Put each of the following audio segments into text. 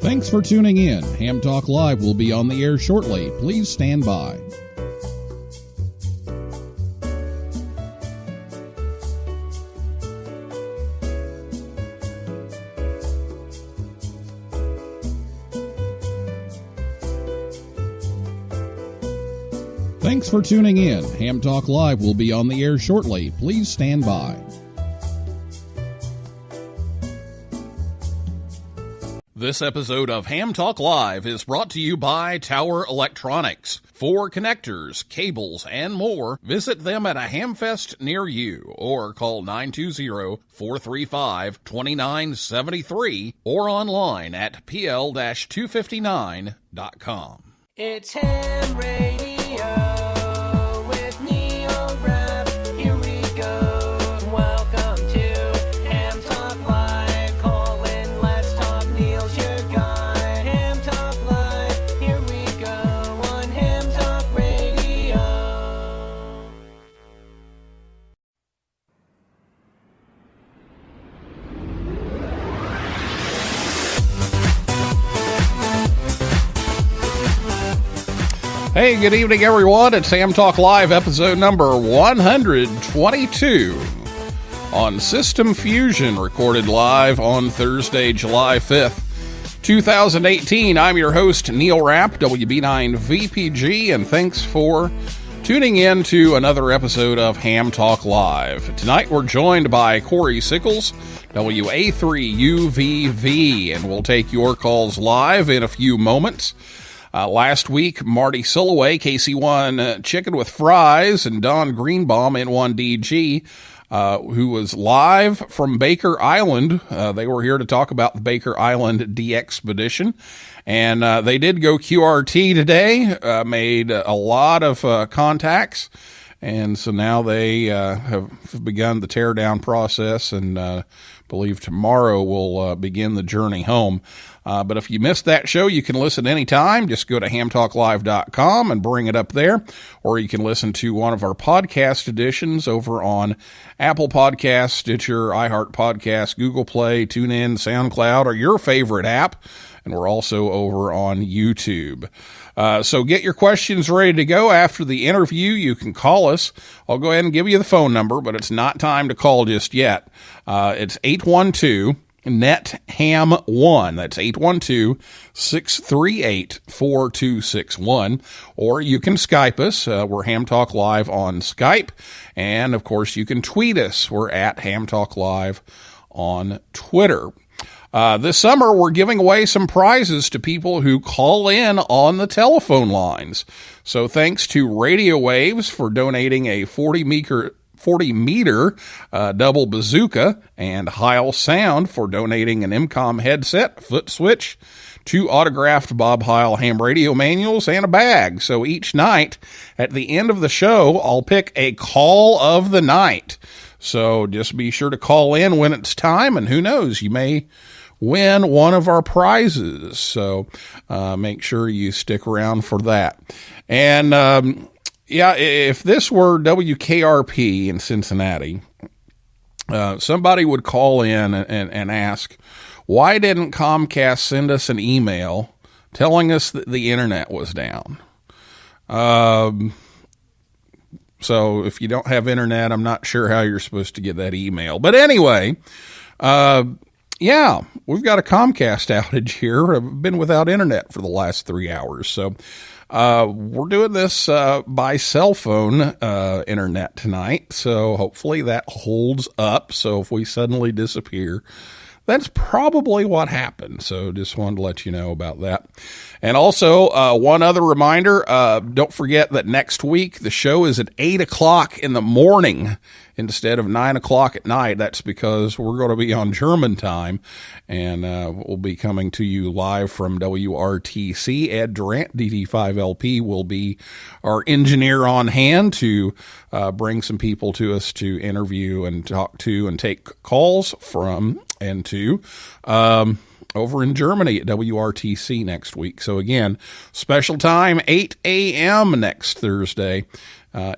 Thanks for tuning in. Ham Talk Live will be on the air shortly. Please stand by. Thanks for tuning in. Ham Talk Live will be on the air shortly. Please stand by. This episode of Ham Talk Live is brought to you by Tower Electronics. For connectors, cables, and more, visit them at a Hamfest near you or call 920-435-2973 or online at pl-259.com. It's Ham Radio. Hey, good evening, everyone. It's Ham Talk Live, episode number 122 on System Fusion, recorded live on Thursday, July 5th, 2018. I'm your host, Neil Rapp, WB9VPG, and thanks for tuning in to another episode of Ham Talk Live. Tonight, we're joined by Cory Sickles, WA3UVV, and we'll take your calls live in a few moments. Last week, Marty Silloway, KC1 Chicken with Fries, and Don Greenbaum, N1DG, who was live from Baker Island. They were here to talk about the Baker Island D-Expedition, and they did go QRT today, made a lot of contacts, and so now they have begun the teardown process, and believe tomorrow will begin the journey home. But if you missed that show, you can listen anytime. Just go to hamtalklive.com and bring it up there. Or you can listen to one of our podcast editions over on Apple Podcasts, Stitcher, iHeart Podcasts, Google Play, TuneIn, SoundCloud, or your favorite app. And we're also over on YouTube. So get your questions ready to go. After the interview, you can call us. I'll go ahead and give you the phone number, but it's not time to call just yet. It's 812-NET-HAM1. That's 812-638-4261. Or you can Skype us. We're Ham Talk Live on Skype. And, of course, you can tweet us. We're at Ham Talk Live on Twitter. This summer, we're giving away some prizes to people who call in on the telephone lines. So thanks to Radio Waves for donating a 40-meter double bazooka, and Heil Sound for donating an MCOM headset, foot switch, 2 autographed Bob Heil ham radio manuals, and a bag. So each night, at the end of the show, I'll pick a call of the night. So just be sure to call in when it's time, and who knows, you may win one of our prizes. So make sure you stick around for that. And yeah, if this were WKRP in Cincinnati, somebody would call in and ask, why didn't Comcast send us an email telling us that the internet was down? So if you don't have internet, I'm not sure how you're supposed to get that email. But anyway, yeah, we've got a Comcast outage here. I've been without internet for the last 3 hours. So we're doing this by cell phone internet tonight. So hopefully that holds up. So if we suddenly disappear, that's probably what happened. So just wanted to let you know about that. And also, one other reminder, don't forget that next week the show is at 8 o'clock in the morning instead of 9 o'clock at night. That's because we're going to be on German time, and we'll be coming to you live from WRTC. Ed Durant, DD5LP, will be our engineer on hand to bring some people to us to interview and talk to and take calls from and to. over in Germany at WRTC next week. So again, special time, 8 a.m. next Thursday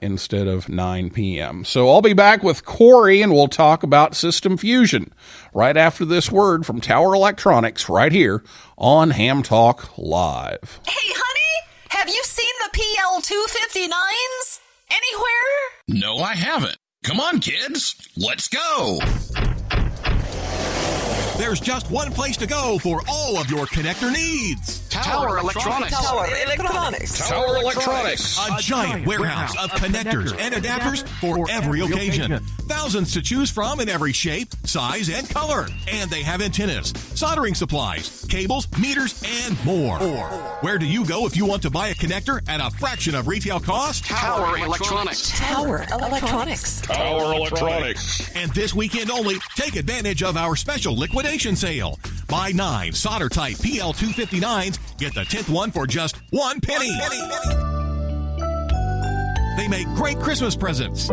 instead of 9 p.m. So I'll be back with Cory, and we'll talk about System Fusion right after this word from Tower Electronics right here on Ham Talk Live. Hey, honey, have you seen the PL259s anywhere? No, I haven't. Come on, kids. Let's go. There's just one place to go for all of your connector needs. Tower Electronics. Tower Electronics. Tower Electronics. A giant warehouse of connectors and adapters for every occasion. Thousands to choose from in every shape, size, and color. And they have antennas, soldering supplies, cables, meters, and more. Where do you go if you want to buy a connector at a fraction of retail cost? Tower Electronics. Tower Electronics. Tower Electronics. And this weekend only, take advantage of our special liquidation sale. Buy 9 solder-type PL259s, get the 10th one for just 1 penny. They make great Christmas presents.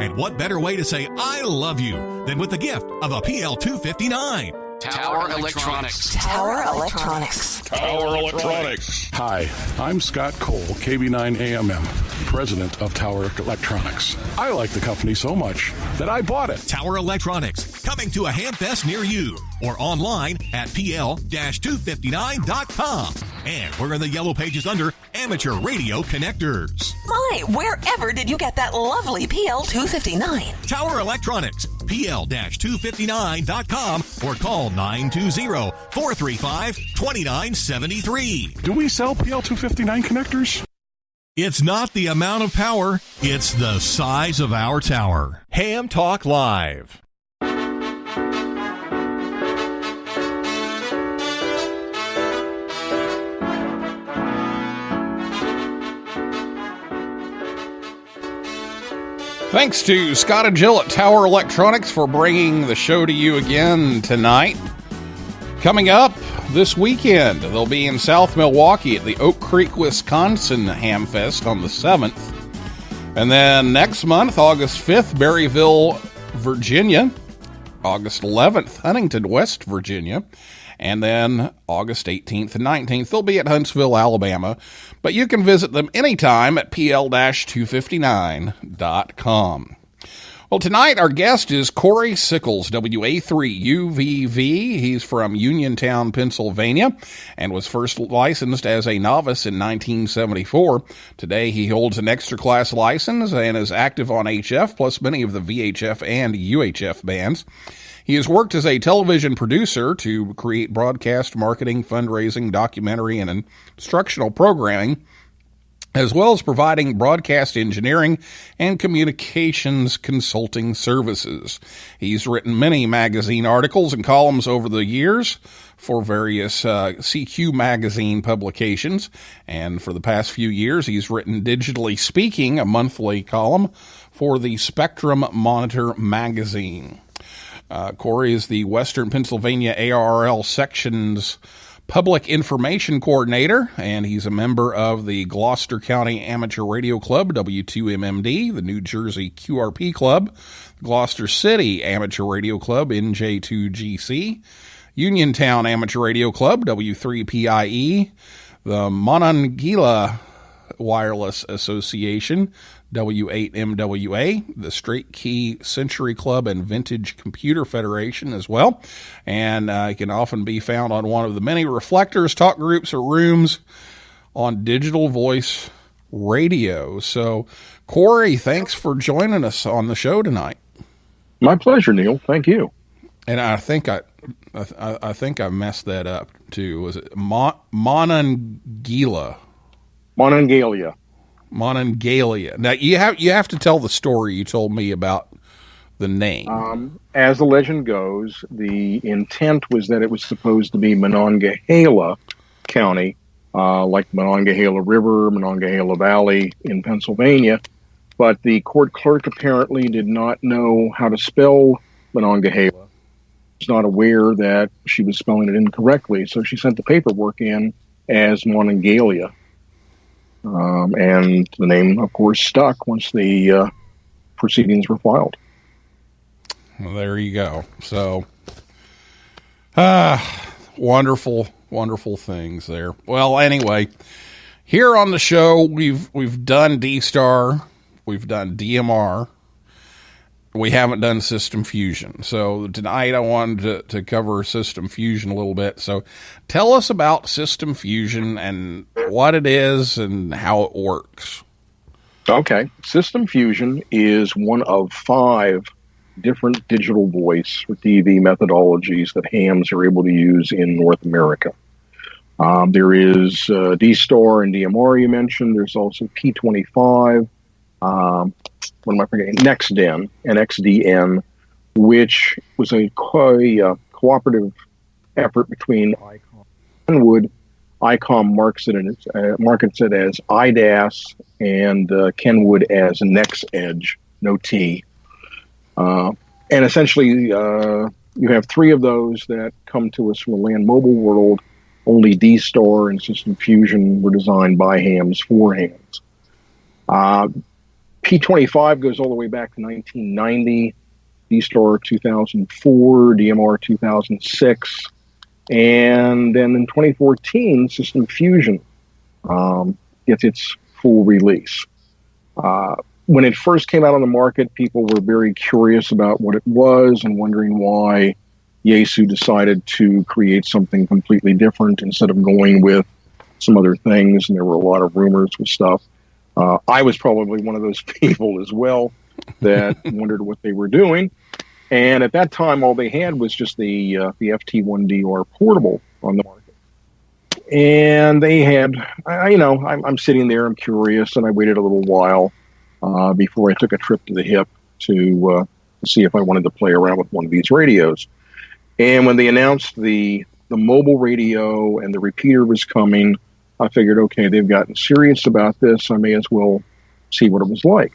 And what better way to say I love you than with the gift of a PL259? Tower Electronics. Tower Electronics. Tower Electronics. Hi, I'm Scott Cole, KB9AMM, president of Tower Electronics. I like the company so much that I bought it. Tower Electronics, coming to a Hamfest near you, or online at pl-259.com. And we're in the yellow pages under Amateur Radio Connectors. My, wherever did you get that lovely PL259? Tower Electronics, pl-259.com, or call 920-435-2973. Do we sell PL259 connectors? It's not the amount of power, it's the size of our tower. Ham Talk Live. Thanks to Scott and Jill at Tower Electronics for bringing the show to you again tonight. Coming up this weekend, they'll be in South Milwaukee at the Oak Creek, Wisconsin Hamfest on the 7th. And then next month, August 5th, Berryville, Virginia. August 11th, Huntington, West Virginia. And then August 18th and 19th, they'll be at Huntsville, Alabama. But you can visit them anytime at pl-259.com. Well, tonight our guest is Cory Sickles, WA3UVV. He's from Uniontown, Pennsylvania, and was first licensed as a novice in 1974. Today he holds an extra class license and is active on HF, plus many of the VHF and UHF bands. He has worked as a television producer to create broadcast, marketing, fundraising, documentary, and instructional programming, as well as providing broadcast engineering and communications consulting services. He's written many magazine articles and columns over the years for various CQ magazine publications, and for the past few years he's written Digitally Speaking, a monthly column for the Spectrum Monitor magazine. Cory is the Western Pennsylvania ARRL Section's Public Information Coordinator, and he's a member of the Gloucester County Amateur Radio Club, W2MMD, the New Jersey QRP Club, Gloucester City Amateur Radio Club, NJ2GC, Uniontown Amateur Radio Club, W3PIE, the Monongahela Wireless Association, W8MWA, the Straight Key Century Club and Vintage Computer Federation as well. And it can often be found on one of the many reflectors, talk groups, or rooms on Digital Voice Radio. So, Cory, thanks for joining us on the show tonight. My pleasure, Neil. Thank you. And I think I messed that up too. Was it Monongahela? Monongahela. Monongahela. Now you have to tell the story you told me about the name. As the legend goes, the intent was that it was supposed to be Monongahela County, like Monongahela River, Monongahela Valley in Pennsylvania. But the court clerk apparently did not know how to spell Monongahela. Was not aware that she was spelling it incorrectly, so she sent the paperwork in as Monongahela. And the name, of course, stuck once the proceedings were filed. Well, there you go. So, wonderful, wonderful things there. Well, anyway, here on the show, we've done D-Star, we've done DMR, we haven't done System Fusion. So tonight I wanted to cover System Fusion a little bit. So tell us about System Fusion and what it is and how it works. Okay. System Fusion is one of 5 different digital voice or DV methodologies that hams are able to use in North America. There is D-Star and DMR you mentioned. There's also P25. What am I forgetting? NextDen and XDN, which was a cooperative effort between ICOM and Kenwood. ICOM markets it as IDAS and Kenwood as NextEdge, no T. And essentially, you have 3 of those that come to us from the land mobile world. Only D-Star and System Fusion were designed by hams for hams. P25 goes all the way back to 1990, D-Star 2004, DMR 2006, and then in 2014, System Fusion gets its full release. When it first came out on the market, people were very curious about what it was and wondering why Yaesu decided to create something completely different instead of going with some other things, and there were a lot of rumors with stuff. I was probably one of those people as well that wondered what they were doing. And at that time, all they had was just the FT1DR portable on the market. And they had, I'm sitting there, I'm curious, and I waited a little while before I took a trip to the HIP to see if I wanted to play around with one of these radios. And when they announced the mobile radio and the repeater was coming, I figured, okay, they've gotten serious about this. I may as well see what it was like.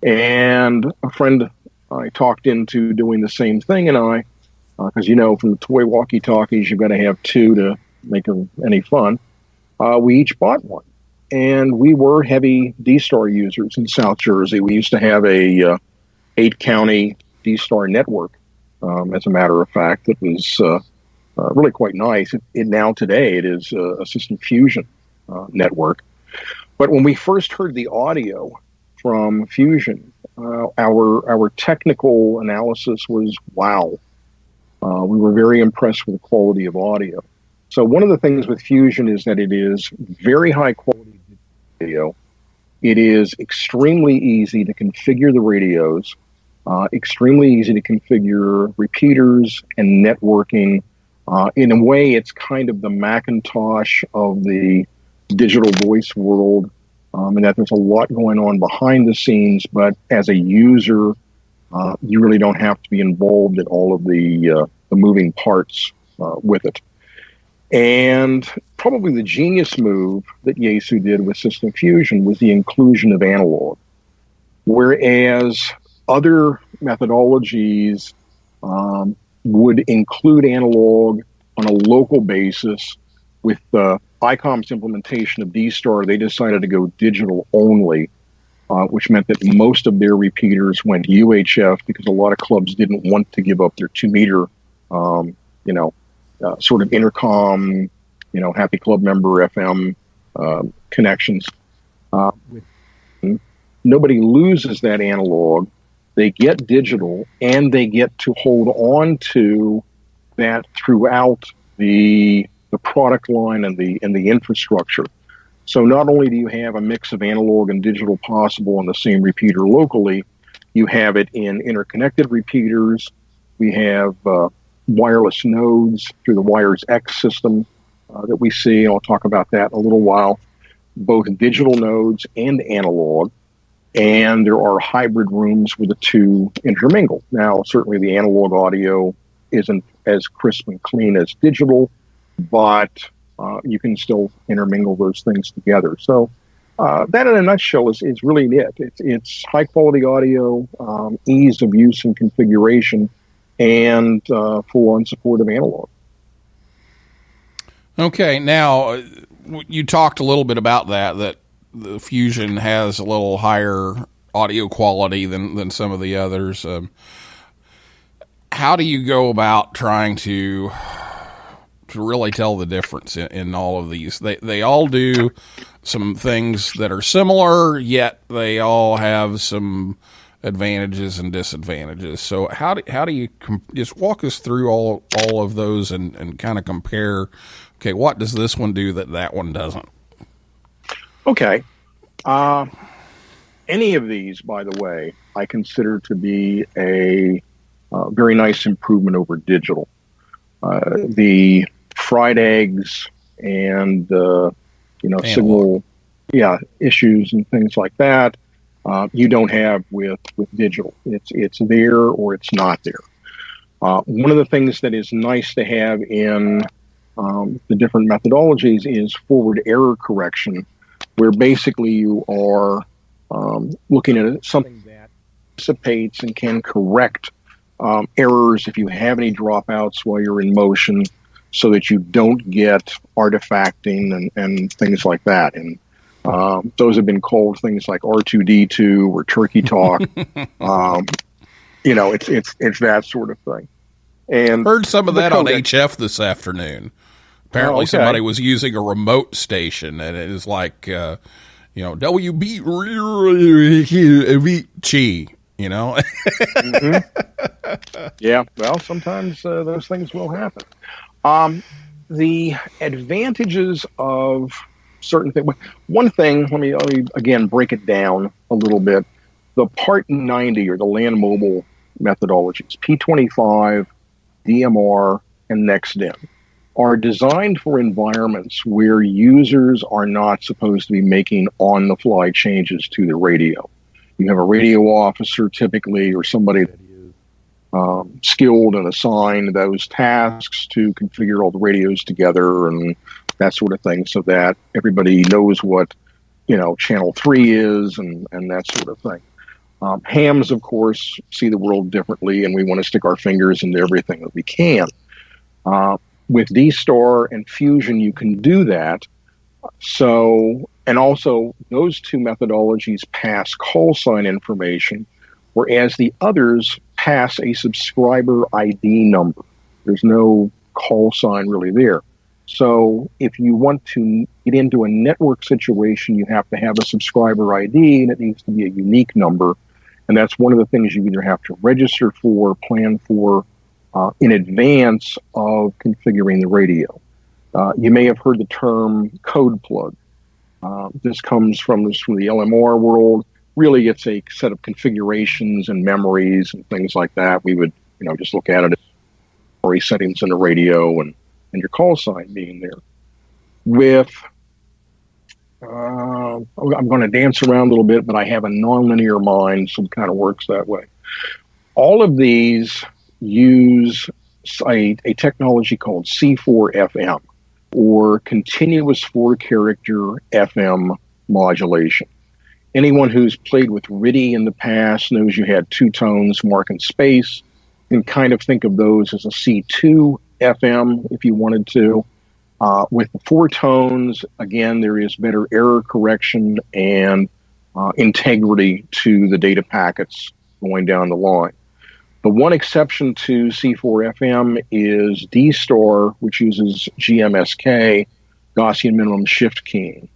And a friend I talked into doing the same thing, and I, because from the toy walkie-talkies, you've got to have 2 to make any fun. We each bought one, and we were heavy D-Star users in South Jersey. We used to have a 8-county D-Star network, as a matter of fact. That was really quite nice. Today it is a System Fusion network. But when we first heard the audio from Fusion, our technical analysis was wow. We were very impressed with the quality of audio. So one of the things with Fusion is that it is very high quality video. It is extremely easy to configure the radios, extremely easy to configure repeaters and networking. In a way, it's kind of the Macintosh of the digital voice world, and that there's a lot going on behind the scenes, but as a user, you really don't have to be involved in all of the moving parts with it. And probably the genius move that Yaesu did with System Fusion was the inclusion of analog. Whereas other methodologies would include analog on a local basis, with ICOM's implementation of D-Star, they decided to go digital only, which meant that most of their repeaters went UHF because a lot of clubs didn't want to give up their 2-meter, sort of intercom, happy club member FM connections. Nobody loses that analog. They get digital, and they get to hold on to that throughout the product line and the infrastructure. So not only do you have a mix of analog and digital possible on the same repeater locally, you have it in interconnected repeaters. We have wireless nodes through the Wires X system that we see. I'll talk about that in a little while. Both digital nodes and analog. And there are hybrid rooms where the 2 intermingle. Now, certainly the analog audio isn't as crisp and clean as digital, but you can still intermingle those things together. So that in a nutshell is really it. It's high quality audio, ease of use and configuration, and full-on support of analog. Okay, now you talked a little bit about that the Fusion has a little higher audio quality than some of the others. how do you go about trying to really tell the difference in all of these? They all do some things that are similar, yet they all have some advantages and disadvantages. So how do you just walk us through all of those and kind of compare, okay, what does this one do that one doesn't? Okay. Any of these, by the way, I consider to be a very nice improvement over digital. The fried eggs and signal issues and things like that you don't have with digital. It's there or it's not there. One of the things that is nice to have in the different methodologies is forward error correction, where basically you are looking at something that anticipates and can correct errors if you have any dropouts while you're in motion, so that you don't get artifacting and things like that. And those have been called things like R2D2 or turkey talk. It's that sort of thing. And heard some of that on HF this afternoon. Apparently somebody was using a remote station, and it is like, WB, Mm-hmm. Yeah, well, sometimes those things will happen. The advantages of certain things. One thing, let me again break it down a little bit. The Part 90 or the land mobile methodologies, P25, DMR, and NextDen, are designed for environments where users are not supposed to be making on-the-fly changes to the radio. You have a radio officer typically, or somebody that is skilled and assigned those tasks to configure all the radios together and that sort of thing, so that everybody knows what channel 3 is and that sort of thing. Hams, of course, see the world differently, and we want to stick our fingers into everything that we can. With D-Star and Fusion, you can do that. So, and also those two methodologies pass call sign information, whereas the others pass a subscriber ID number. There's no call sign really there. So if you want to get into a network situation, you have to have a subscriber ID, and it needs to be a unique number. And that's one of the things you either have to register for, plan for, in advance of configuring the radio. You may have heard the term code plug. This comes from the LMR world. Really, it's a set of configurations and memories and things like that. We would, just look at it as memory settings in the radio and your call sign being there. With, I'm going to dance around a little bit, but I have a nonlinear mind, so it kind of works that way. All of these use a technology called C4FM, or continuous 4-character FM modulation. Anyone who's played with RTTY in the past knows you had two tones, mark and space, and kind of think of those as a C2 FM if you wanted to. With the 4 tones, again, there is better error correction and integrity to the data packets going down the line. The one exception to C4FM is D-Star, which uses GMSK, Gaussian minimum shift keying.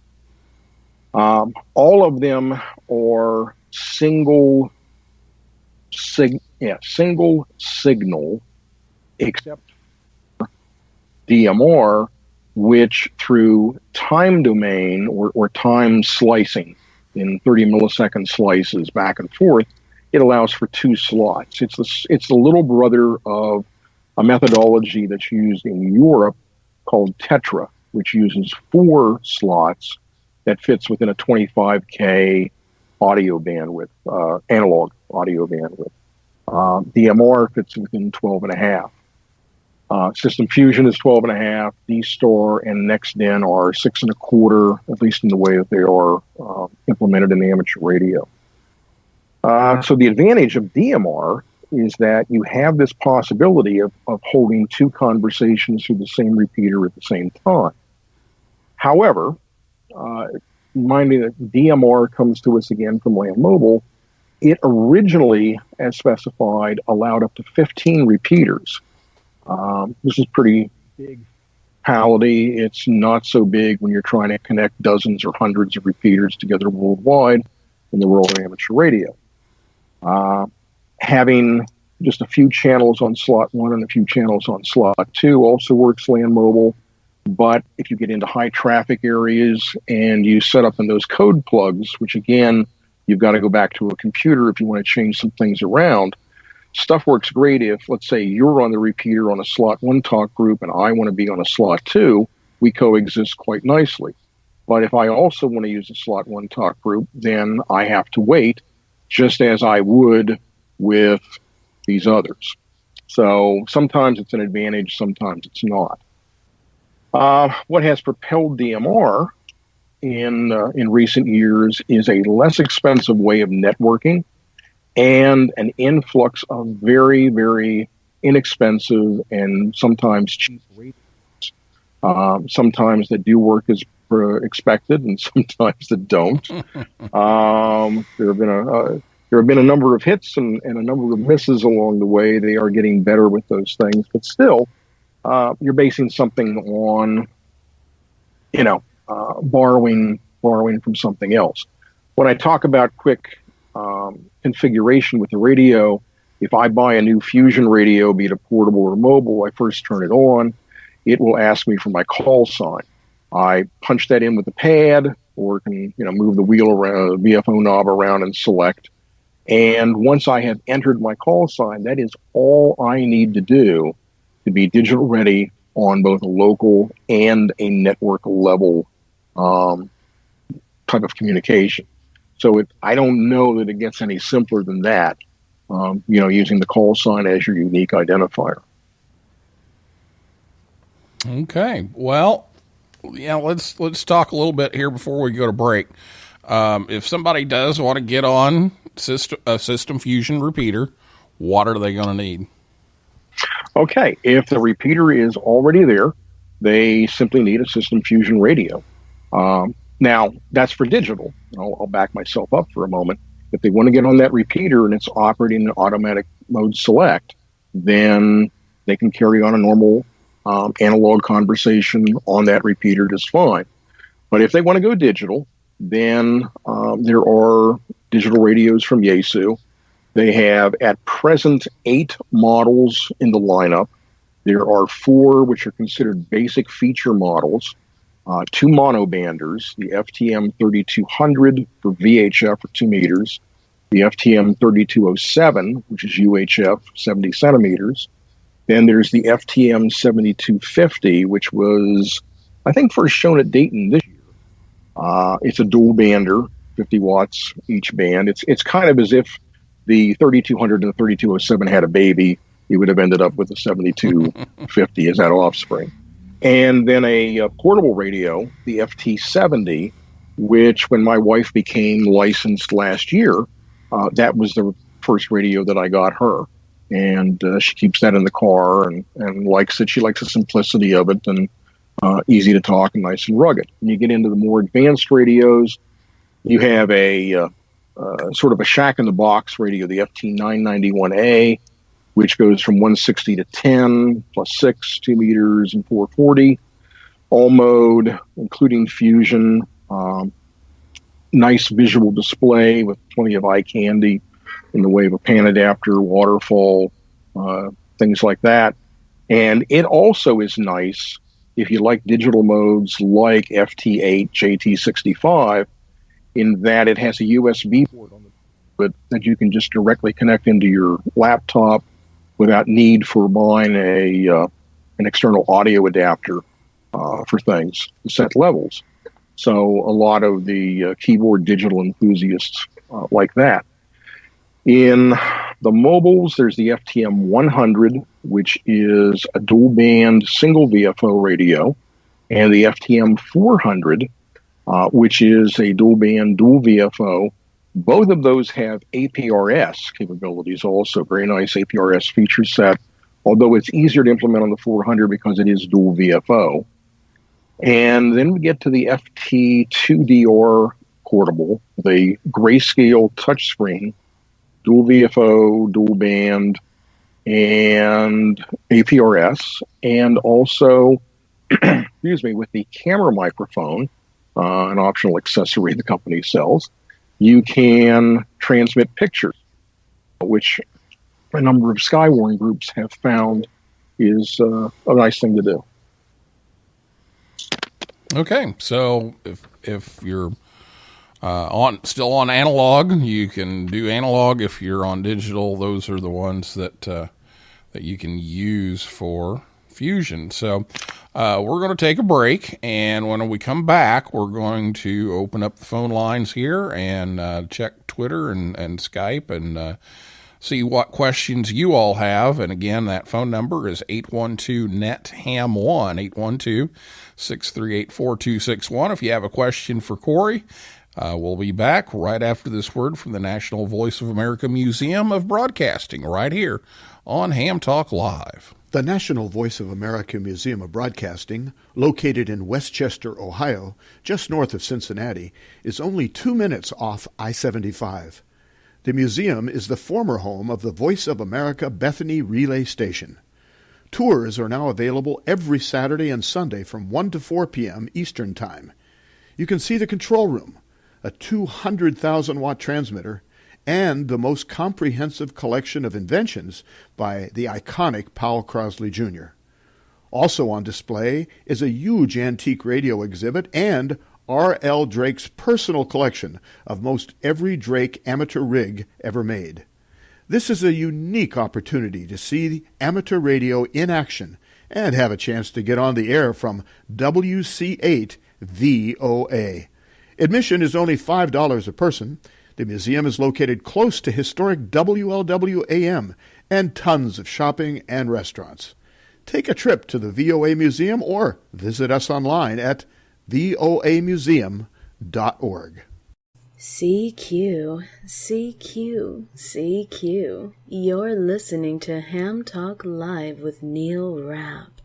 All of them are single signal, except DMR, which through time domain or time slicing in 30 millisecond slices back and forth, it allows for 2 slots. It's the little brother of a methodology that's used in Europe called Tetra, which uses 4 slots that fits within a 25K audio bandwidth, analog audio bandwidth. DMR fits within 12.5. System Fusion is 12.5. D-Star and NextDen are 6.25, at least in the way that they are implemented in the amateur radio. So the advantage of DMR is that you have this possibility of holding 2 conversations through the same repeater at the same time. However, mind me that DMR comes to us again from Land Mobile. It originally, as specified, allowed up to 15 repeaters. This is pretty big palette. It's not so big when you're trying to connect dozens or hundreds of repeaters together worldwide in the world of amateur radio. Having just a few channels on slot 1 and a few channels on slot 2 also works land mobile. But if you get into high traffic areas and you set up in those code plugs, which again, you've got to go back to a computer if you want to change some things around, stuff works great if, let's say, you're on the repeater on a slot 1 talk group and I want to be on a slot 2, we coexist quite nicely. But if I also want to use a slot 1 talk group, then I have to wait, just as I would with these others. So sometimes it's an advantage, sometimes it's not. What has propelled DMR in recent years is a less expensive way of networking and an influx of very, very inexpensive and sometimes cheap radios. Sometimes that do work as expected, and sometimes that don't. There have been a number of hits and a number of misses along the way. They are getting better with those things, but still, you're basing something on, borrowing from something else. When I talk about quick configuration with the radio, if I buy a new Fusion radio, be it a portable or mobile, I first turn it on. It will ask me for my call sign. I punch that in with the pad, or can move the wheel around, the VFO knob around, and select. And once I have entered my call sign, that is all I need to do to be digital ready on both a local and a network level type of communication. So I don't know that it gets any simpler than that, using the call sign as your unique identifier. Okay. Well, let's talk a little bit here before we go to break. If somebody does want to get on System Fusion repeater, what are they going to need? Okay, if the repeater is already there, they simply need a System Fusion radio. Now, that's for digital. I'll back myself up for a moment. If they want to get on that repeater and it's operating in automatic mode select, then they can carry on a normal analog conversation on that repeater just fine. But if they want to go digital, then there are digital radios from Yaesu. They have, at present, 8 models in the lineup. There are 4 which are considered basic feature models, 2 monobanders, the FTM 3200 for VHF for 2 meters, the FTM 3207, which is UHF 70 centimeters. Then there's the FTM 7250, which was, I think, first shown at Dayton this year. It's a dual bander, 50 watts each band. It's kind of as if the 3200 and the 3207 had a baby. You would have ended up with the 7250 as that offspring. And then a portable radio, the FT70, which when my wife became licensed last year, that was the first radio that I got her. And she keeps that in the car and likes it. She likes the simplicity of it and easy to talk and nice and rugged. When you get into the more advanced radios, you have a sort of a shack-in-the-box radio, the FT991A, which goes from 160 to 10, plus 6, 2 meters, and 440. All mode, including Fusion. Nice visual display with plenty of eye candy in the way of a pan adapter, waterfall, things like that. And it also is nice if you like digital modes like FT8, JT65, in that it has a USB port on it that you can just directly connect into your laptop without need for buying an external audio adapter for things to set levels. So a lot of the keyboard digital enthusiasts like that. In the mobiles, there's the FTM 100, which is a dual band single VFO radio, and the FTM 400, which is a dual band dual VFO. Both of those have APRS capabilities also, very nice APRS feature set, although it's easier to implement on the 400 because it is dual VFO. And then we get to the FT2DR portable, the grayscale touchscreen dual VFO, dual band, and APRS, and also, excuse me, with the camera microphone, an optional accessory the company sells, you can transmit pictures, which a number of Skywarn groups have found is a nice thing to do. Okay, so if you're still on analog, you can do analog. If you're on digital, those are the ones that you can use for Fusion. So we're going to take a break, and when we come back, we're going to open up the phone lines here and check Twitter and Skype and see what questions you all have. And again, that phone number is 812-NET-HAM1, 812-638-4261. If you have a question for Cory, we'll be back right after this word from the National Voice of America Museum of Broadcasting right here on Ham Talk Live. The National Voice of America Museum of Broadcasting, located in Westchester, Ohio, just north of Cincinnati, is only 2 minutes off I-75. The museum is the former home of the Voice of America Bethany Relay Station. Tours are now available every Saturday and Sunday from 1 to 4 p.m. Eastern Time. You can see the control room, a 200,000-watt transmitter, and the most comprehensive collection of inventions by the iconic Powell Crosley Jr. Also on display is a huge antique radio exhibit and R.L. Drake's personal collection of most every Drake amateur rig ever made. This is a unique opportunity to see amateur radio in action and have a chance to get on the air from WC8 VOA. Admission is only $5 a person. The museum is located close to historic WLW-AM and tons of shopping and restaurants. Take a trip to the VOA Museum or visit us online at voamuseum.org. CQ, CQ, CQ. You're listening to Ham Talk Live with Neil Rapp.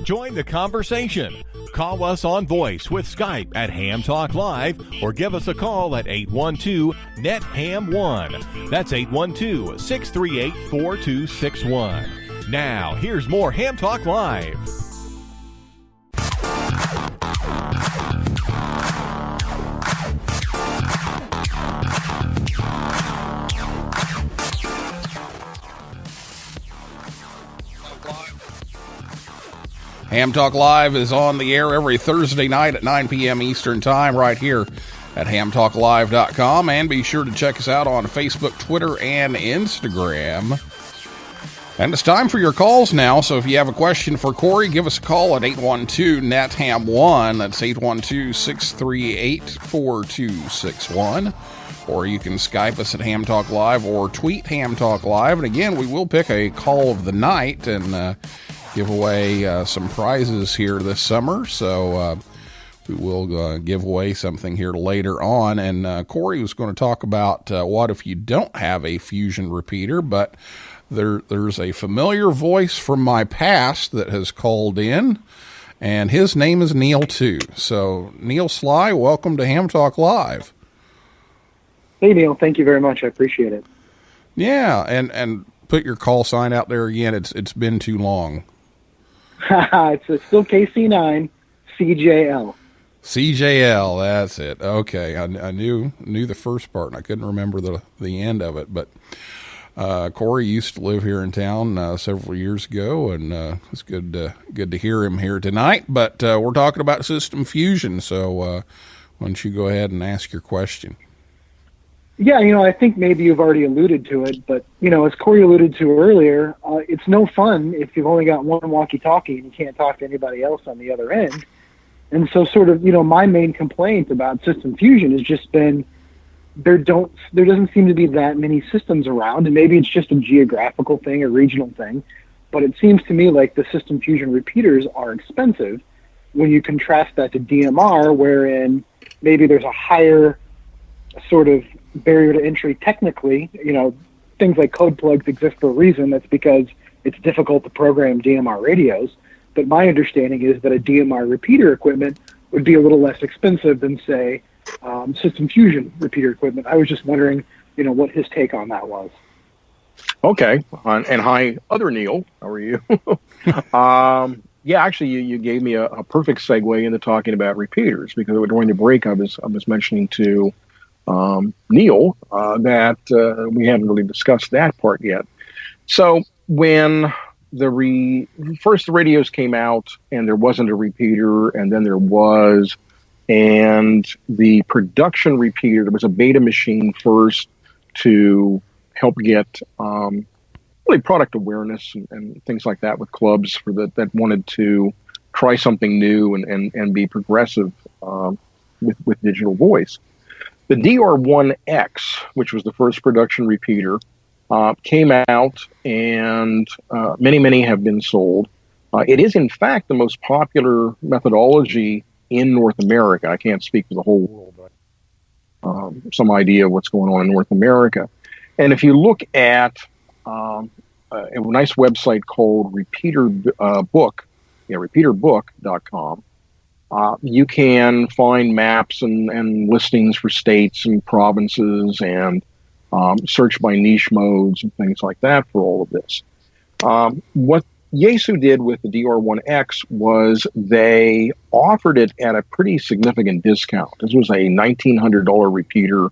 Join the conversation. Call us on voice with Skype at Ham Talk Live or give us a call at 812-NET-HAM1. That's 812-638-4261. Now, here's more Ham Talk Live. Ham Talk Live is on the air every Thursday night at 9 p.m. Eastern Time right here at hamtalklive.com. And be sure to check us out on Facebook, Twitter, and Instagram. And it's time for your calls now. So if you have a question for Cory, give us a call at 812-NET-HAM1. That's 812-638-4261. Or you can Skype us at Ham Talk Live or tweet Ham Talk Live. And again, we will pick a call of the night and give away some prizes here this summer. So we will give away something here later on. And Cory was going to talk about what if you don't have a Fusion repeater, but there's a familiar voice from my past that has called in, and his name is Neil too. So Neil Sly, welcome to Ham Talk Live. Hey Neil, thank you very much. I appreciate it. Yeah, and put your call sign out there again. It's been too long. It's still KC9 CJL. CJL, that's it. Okay, I knew the first part, and I couldn't remember the end of it. But Cory used to live here in town several years ago, and it's good to hear him here tonight. But we're talking about System Fusion, so why don't you go ahead and ask your question? Yeah, I think maybe you've already alluded to it, but, as Cory alluded to earlier, it's no fun if you've only got one walkie-talkie and you can't talk to anybody else on the other end. And so sort of, my main complaint about System Fusion has just been there doesn't seem to be that many systems around, and maybe it's just a geographical thing, a regional thing, but it seems to me like the System Fusion repeaters are expensive when you contrast that to DMR, wherein maybe there's a higher sort of barrier to entry technically. Things like code plugs exist for a reason. That's because it's difficult to program DMR radios. But my understanding is that a DMR repeater equipment would be a little less expensive than, say, System Fusion repeater equipment. I was just wondering, what his take on that was. Okay. And hi, other Neil. How are you? Yeah, actually, you gave me a perfect segue into talking about repeaters, because during the break I was mentioning to Neil that we haven't really discussed that part yet. So when the radios came out, and there wasn't a repeater, and then there was, and the production repeater, there was a beta machine first to help get really product awareness and things like that with clubs for that wanted to try something new and be progressive with digital voice. The DR1X, which was the first production repeater, came out, and many have been sold. It is, in fact, the most popular methodology in North America. I can't speak for the whole world, but some idea of what's going on in North America. And if you look at a nice website called repeaterbook.com, you can find maps and listings for states and provinces, and search by niche modes and things like that for all of this. What Yaesu did with the DR1X was they offered it at a pretty significant discount. This was a $1,900 repeater,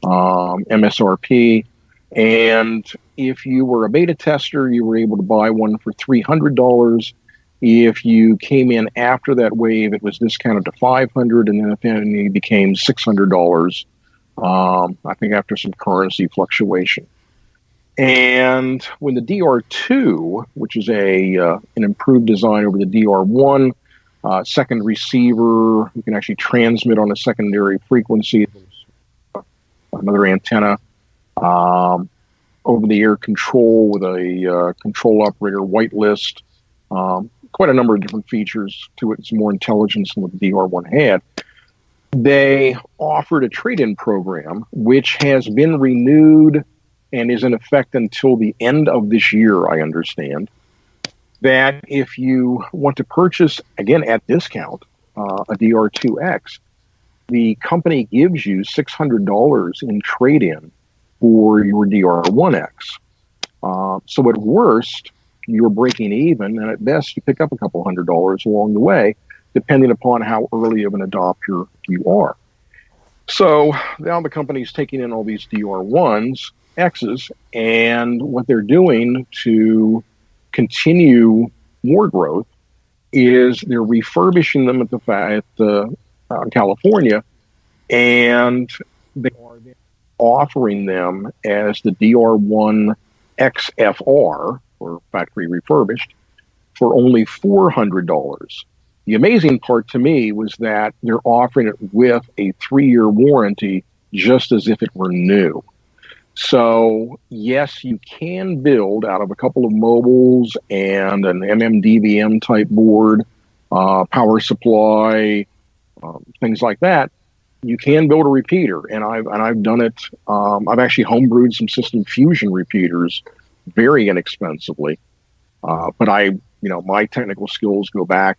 MSRP. And if you were a beta tester, you were able to buy one for $300. If you came in after that wave, it was discounted to $500, and then it finally became $600. I think after some currency fluctuation. And when the DR2, which is an improved design over the DR1, second receiver, you can actually transmit on a secondary frequency, another antenna, over-the-air control with a control operator whitelist, quite a number of different features to it. It's more intelligence than what the DR1 had. They offered a trade-in program, which has been renewed and is in effect until the end of this year, I understand, that if you want to purchase, again at discount, a DR2X, the company gives you $600 in trade-in for your DR1X. So at worst, you're breaking even, and at best, you pick up a couple $100 along the way, depending upon how early of an adopter you are. So now the company's taking in all these DR1s, X's, and what they're doing to continue more growth is they're refurbishing them at California, and they are offering them as the DR1 XFR, or factory refurbished, for only $400. The amazing part to me was that they're offering it with a 3-year warranty, just as if it were new. So, yes, you can build out of a couple of mobiles and an MMDVM type board, power supply, things like that. You can build a repeater, and I've done it. I've actually homebrewed some System Fusion repeaters very inexpensively. But my technical skills go back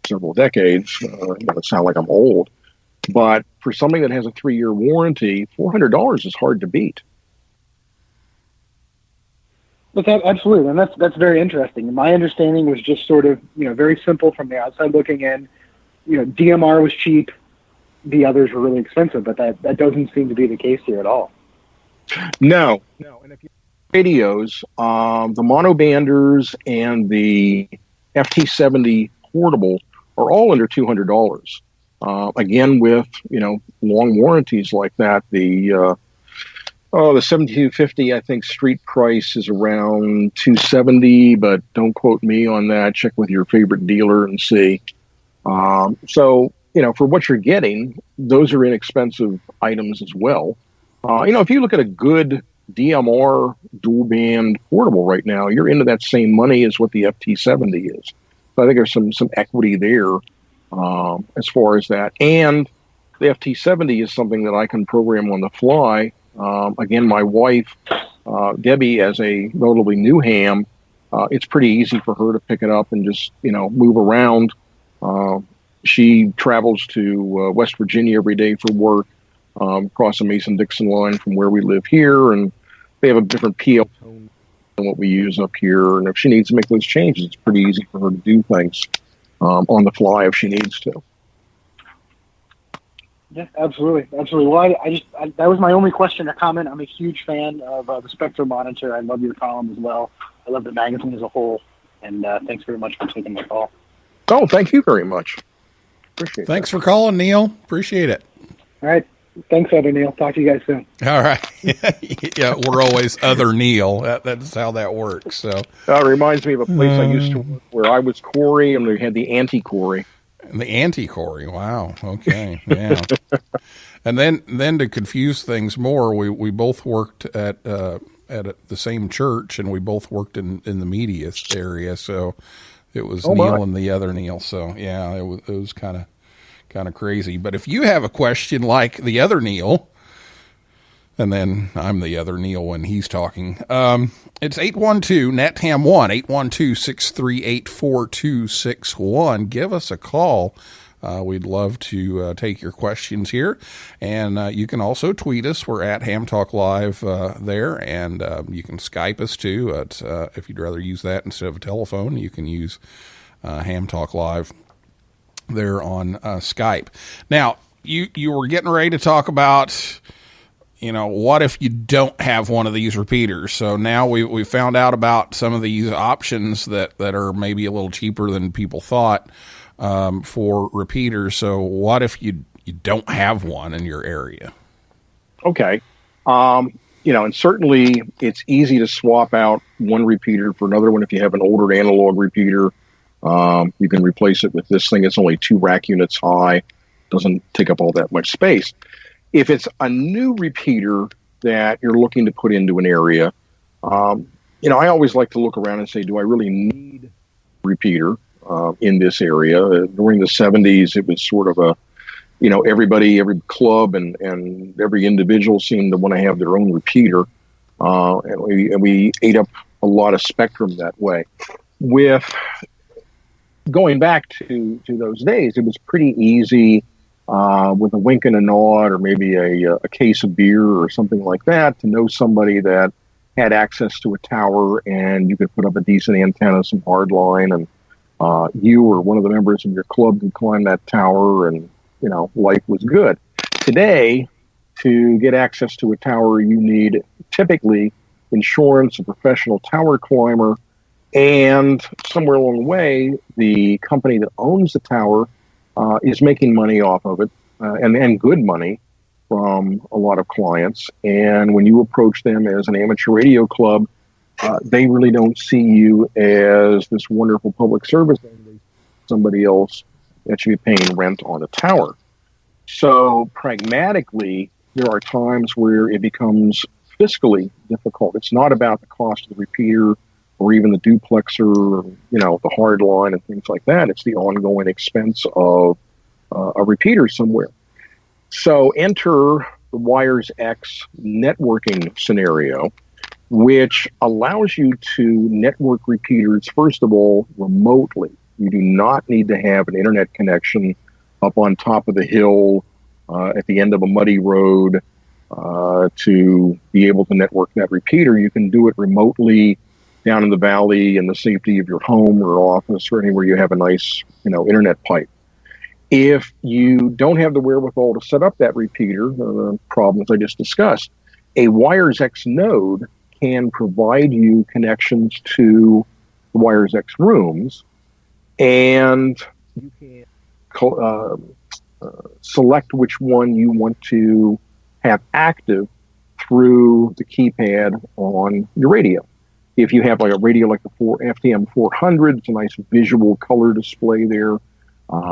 several decades. It sound like I'm old, but for something that has a 3-year warranty, $400 is hard to beat. But absolutely, and that's very interesting. My understanding was just sort of very simple from the outside looking in. DMR was cheap, the others were really expensive, but that doesn't seem to be the case here at all. No. And if you radios, the monobanders and the FT70 portable are all under $200. Again, with long warranties like that, the 7250, I think street price is around $270, but don't quote me on that. Check with your favorite dealer and see. So for what you're getting, those are inexpensive items as well. If you look at a good DMR dual band portable right now, you're into that same money as what the FT70 is. So I think there's some equity there as far as that. And the FT70 is something that I can program on the fly. Again, my wife, Debbie, as a relatively new ham, it's pretty easy for her to pick it up and just, move around. she travels to West Virginia every day for work, across the Mason-Dixon line from where we live here, and they have a different PL tone than what we use up here. And if she needs to make those changes, it's pretty easy for her to do things on the fly if she needs to. Yeah, absolutely. Well, that was my only question or comment. I'm a huge fan of the Spectrum Monitor. I love your column as well. I love the magazine as a whole. And thanks very much for taking my call. Oh, thank you very much. Appreciate Thanks for calling, Neil. Appreciate it. All right. Thanks, Other Neil. Talk to you guys soon. All right. Yeah, we're always Other Neil. That's how that works. So it reminds me of a place I used to work where I was Cory, and we had the anti-Cory. The anti-Cory. Wow. Okay. Yeah. And then to confuse things more, we both worked at the same church, and we both worked in the media area. So it was Neil and the Other Neil. So yeah, it was kind of crazy. But if you have a question like the Other Neil, and then I'm the Other Neil when he's talking, it's 812-NET-HAM1, 812-638-4261. Give us a call. We'd love to take your questions here. And you can also tweet us. We're at hamtalklive there. And you can Skype us too. If you'd rather use that instead of a telephone, you can use hamtalklive there on Skype. Now, you were getting ready to talk about, what if you don't have one of these repeaters? So now we found out about some of these options that are maybe a little cheaper than people thought for repeaters. So what if you don't have one in your area? Okay. And certainly it's easy to swap out one repeater for another one. If you have an older analog repeater, you can replace it with this thing. It's only 2 rack units high. Doesn't take up all that much space. If it's a new repeater that you're looking to put into an area, I always like to look around and say, do I really need a repeater in this area? During the 70s, it was sort of a, everybody, every club and every individual seemed to want to have their own repeater. And we ate up a lot of spectrum that way. With going back to those days, it was pretty easy with a wink and a nod, or maybe a case of beer or something like that, to know somebody that had access to a tower, and you could put up a decent antenna, some hard line, and you or one of the members of your club could climb that tower, and life was good. Today, to get access to a tower, you need typically insurance, a professional tower climber, and somewhere along the way, the company that owns the tower is making money off of it, and good money from a lot of clients. And when you approach them as an amateur radio club, they really don't see you as this wonderful public service. Somebody else that should be paying rent on a tower. So pragmatically, there are times where it becomes fiscally difficult. It's not about the cost of the repeater or even the duplexer, or, the hard line and things like that. It's the ongoing expense of a repeater somewhere. So enter the Wires X networking scenario, which allows you to network repeaters, first of all, remotely. You do not need to have an internet connection up on top of the hill at the end of a muddy road to be able to network that repeater. You can do it remotely down in the valley in the safety of your home or office, or anywhere you have a nice, internet pipe. If you don't have the wherewithal to set up that repeater, the problems I just discussed, a Wires X node can provide you connections to the Wires X rooms, and you can select which one you want to have active through the keypad on your radio. If you have like a radio like the FTM 400, it's a nice visual color display there.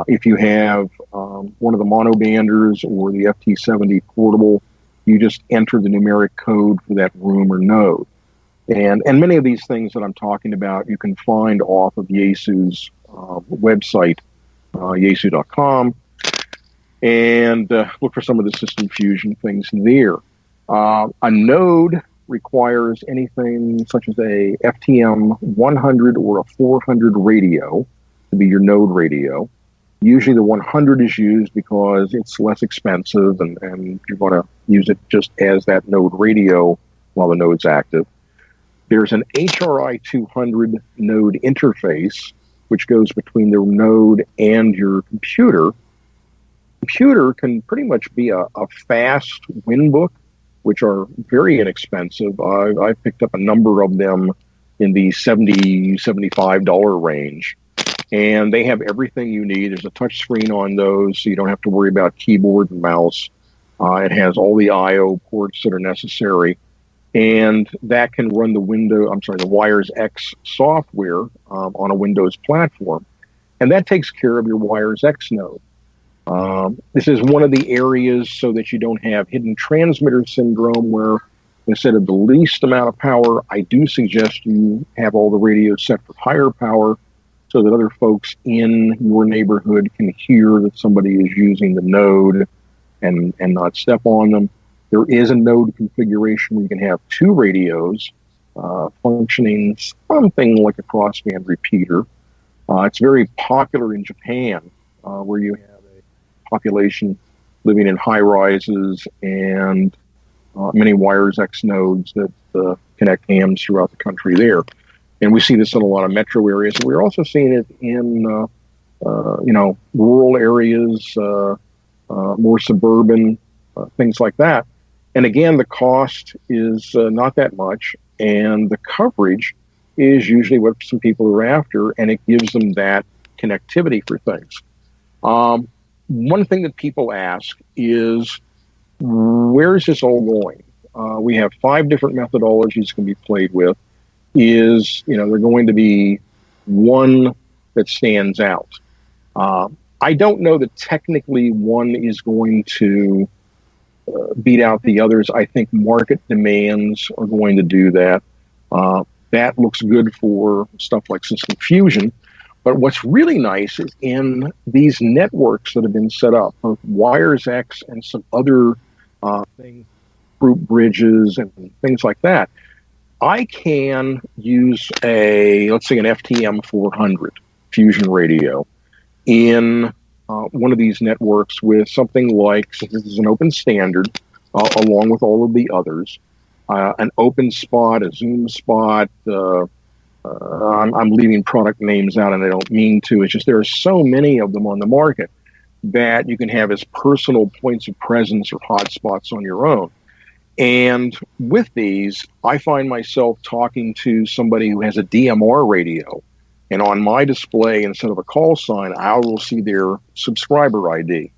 If you have one of the monobanders or the FT70 portable, you just enter the numeric code for that room or node. And many of these things that I'm talking about, you can find off of Yaesu's website, yaesu.com, and look for some of the System Fusion things there. A node requires anything such as a FTM 100 or a 400 radio to be your node radio. Usually the 100 is used because it's less expensive and you're going to use it just as that node radio while the node's active. There's an HRI 200 node interface, which goes between the node and your computer. Computer can pretty much be a fast Winbook, which are very inexpensive. I've picked up a number of them in the $70, $75 range. And they have everything you need. There's a touch screen on those, so you don't have to worry about keyboard and mouse. It has all the I/O ports that are necessary. And that can run the Wires X software on a Windows platform. And that takes care of your Wires X node. This is one of the areas so that you don't have hidden transmitter syndrome, where instead of the least amount of power, I do suggest you have all the radios set for higher power so that other folks in your neighborhood can hear that somebody is using the node and not step on them. There is a node configuration where you can have two radios functioning something like a crossband repeater. It's very popular in Japan, where you have a population living in high rises and many Wires X nodes that connect hams throughout the country there. And we see this in a lot of metro areas. We're also seeing it in, rural areas, more suburban, things like that. And again, the cost is not that much, and the coverage is usually what some people are after, and it gives them that connectivity for things. One thing that people ask is, where is this all going? We have 5 different methodologies that can be played with. They're going to be one that stands out. I don't know that technically one is going to beat out the others. I think market demands are going to do that. That looks good for stuff like System Fusion. But what's really nice is in these networks that have been set up, both Wires X and some other things, group bridges and things like that, I can use let's say an FTM 400 Fusion radio in one of these networks with something like, since this is an open standard, along with all of the others, an open spot, a Zoom spot. I'm leaving product names out, and I don't mean to. It's just there are so many of them on the market that you can have as personal points of presence or hotspots on your own. And with these, I find myself talking to somebody who has a DMR radio, and on my display, instead of a call sign, I will see their subscriber ID,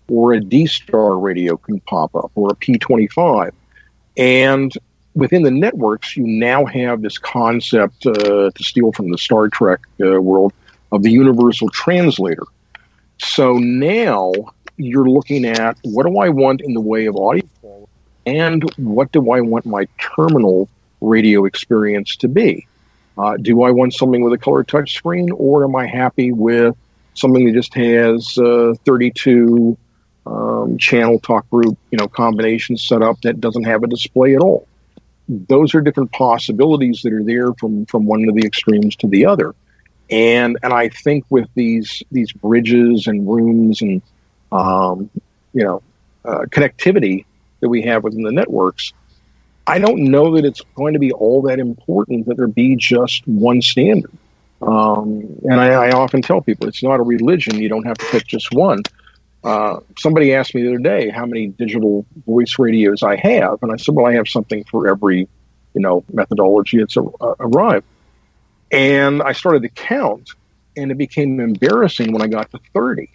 or a D-Star radio can pop up, or a P25. And within the networks, you now have this concept, to steal from the Star Trek world, of the universal translator. So now you're looking at, what do I want in the way of audio quality, and what do I want my terminal radio experience to be? Do I want something with a color touch screen, or am I happy with something that just has 32 channel talk group combinations set up that doesn't have a display at all? Those are different possibilities that are there from one of the extremes to the other. And I think with these bridges and rooms and connectivity that we have within the networks, I don't know that it's going to be all that important that there be just one standard. And I often tell people, it's not a religion. You don't have to pick just one. Somebody asked me the other day how many digital voice radios I have. And I said, well, I have something for every, methodology that's arrived. And I started to count, and it became embarrassing when I got to 30.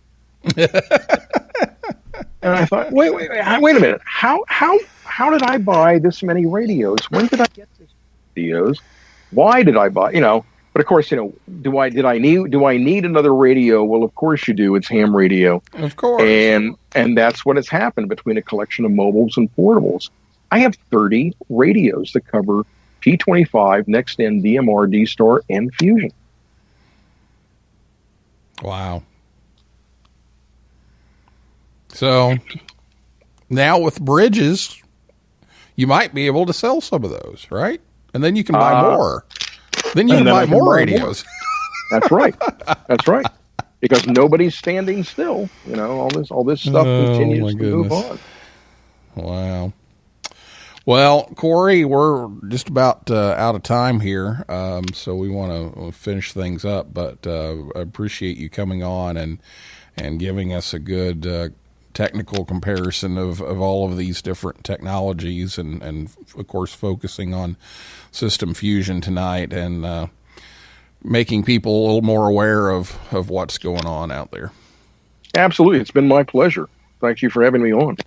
And I thought, wait a minute. How did I buy this many radios? When did I get these radios? Why did I buy, But of course, do I need another radio? Well, of course you do. It's ham radio. Of course. And that's what has happened between a collection of mobiles and portables. I have 30 radios that cover P25, NextN, DMR, D-Star, and Fusion. Wow. So now with bridges, you might be able to sell some of those, right? And then you can buy more. Then you can buy more radios. That's right. That's right. because nobody's standing still. All this stuff continues to move on. Wow. Well, Cory, we're just about out of time here, so we want to finish things up. But I appreciate you coming on and giving us a good technical comparison of all of these different technologies, and of course focusing on system fusion tonight, and making people a little more aware of what's going on out there. Absolutely. It's been my pleasure. Thank you for having me on.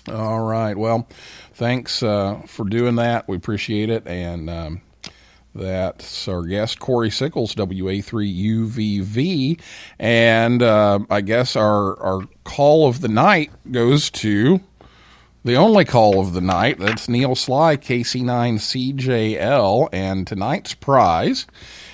All right. Well, thanks for doing that. We appreciate it. And that's our guest, Cory Sickles, WA3UVV. And I guess our call of the night goes to the only call of the night. That's Neil Sly, KC9CJL. And tonight's prize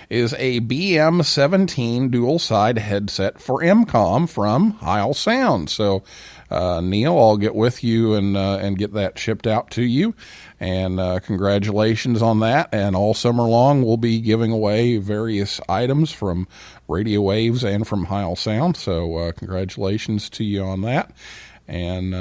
is a BM17 dual-side headset for MCOM from Heil Sound. So, Neil, I'll get with you and get that shipped out to you. And congratulations on that. And all summer long, we'll be giving away various items from Radio Waves and from Heil Sound. So congratulations to you on that. And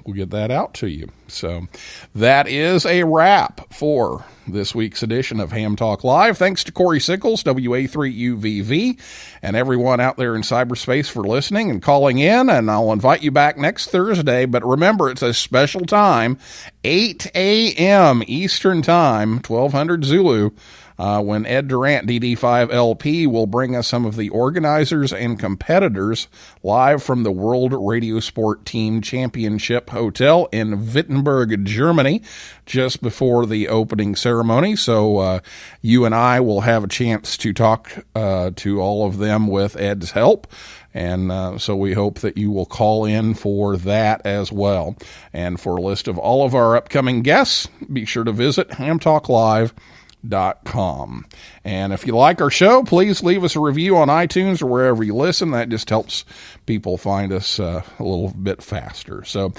we'll get that out to you. So that is a wrap for this week's edition of Ham Talk Live. Thanks to Cory Sickles, WA3UVV, and everyone out there in cyberspace for listening and calling in. And I'll invite you back next Thursday. But remember, it's a special time, 8 a.m. Eastern Time, 1200 Zulu, when Ed Durant, DD5LP, will bring us some of the organizers and competitors live from the World Radio Sport Team Championship Hotel in Wittenberg, Germany, just before the opening ceremony. So you and I will have a chance to talk to all of them with Ed's help. And so we hope that you will call in for that as well. And for a list of all of our upcoming guests, be sure to visit hamtalklive.com. And if you like our show, please leave us a review on iTunes or wherever you listen. That just helps people find us a little bit faster. So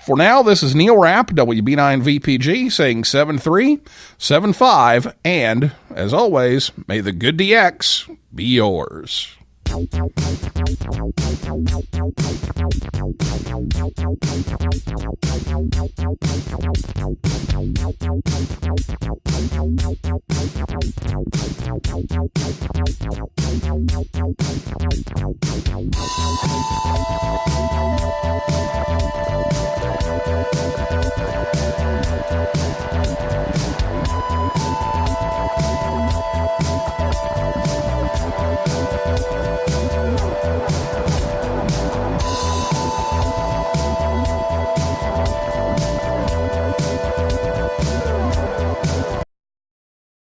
for now, this is Neil Rapp, WB9VPG, saying 7375, and as always, may the good DX be yours.